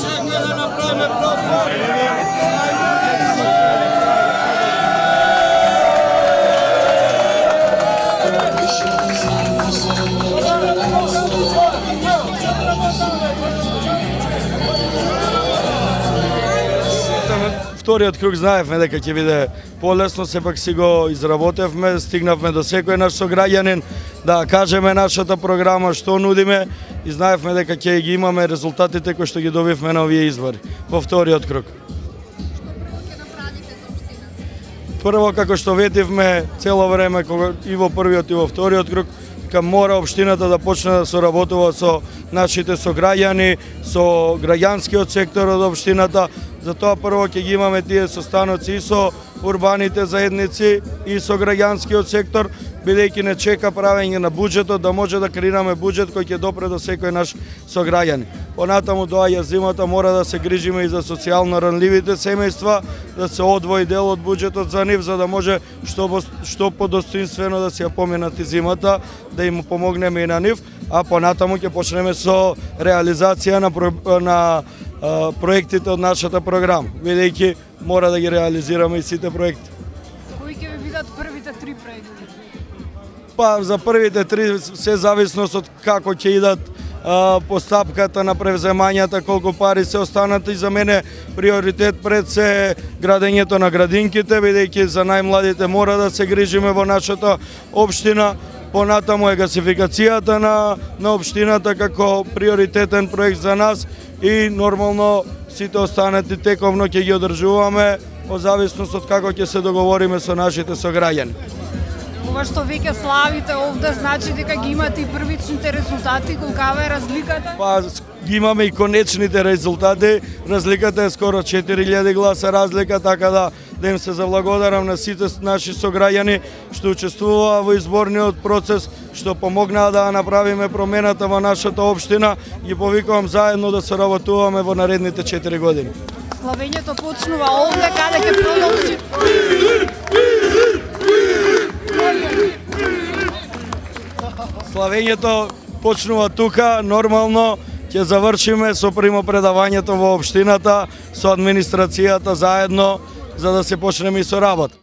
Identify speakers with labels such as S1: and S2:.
S1: Чекай да направиме профил.
S2: Вториот круг знаевме дека ќе биде полесно, сепак си го изработевме, стигнавме до секој наш сограѓанин да кажеме нашата програма, што нудиме и знаевме дека ќе ги имаме резултатите кои што ги добивме на овие избори во вториот круг. Прво, како што ветивме цело време и во првиот и во вториот круг, дека мора општината да почне да соработува со нашите сограѓани, со граѓанскиот сектор од општината. Затоа прво ќе ги имаме тие состаноци и со урбаните заедници и со граѓанскиот сектор, бидејќи не чека правење на буџетот, да може да креираме буџет кој ќе допре до секој наш сограѓани. Понатаму доаѓа зимата, мора да се грижиме и за социјално ранливите семејства, да се одвои дел од буџетот за нив, за да може што подостоинствено да се ја поминати зимата, да им помогнеме и на нив, а понатаму ќе почнеме со реализација на проектите од нашата програма, бидејќи мора да ги реализираме и сите проекти.
S3: Кои ќе ви бидат првите 3 проекти?
S2: Па за првите 3 се зависност од како ќе идат постапката на превземањата, колку пари се останат, и за мене приоритет пред се градењето на градинките, бидејќи за најмладите мора да се грижиме во нашата општина. Понатаму е гасификацијата на општината како приоритетен проект за нас и нормално сите останати тековно ќе ги одржуваме во зависност од како ќе се договориме со нашите сограѓани.
S3: Ова што веќе славите овде, значи дека ги имате и првичните резултати, колкава е разликата?
S2: Па ги имаме и конечните резултати, разликата е скоро 4000 гласа разлика, така да им се заблагодарам на сите наши сограѓани што учествуваа во изборниот процес, што помогнаа да направиме промената во нашата општина. Ги повикувам заедно да соработуваме во наредните 4 години.
S3: Славењето почнува овде, каде ќе продолжи?
S2: Славењето почнува тука, нормално ќе завршиме со примопредавањето во општината, со администрацијата заедно, за да се почнеме и со работа.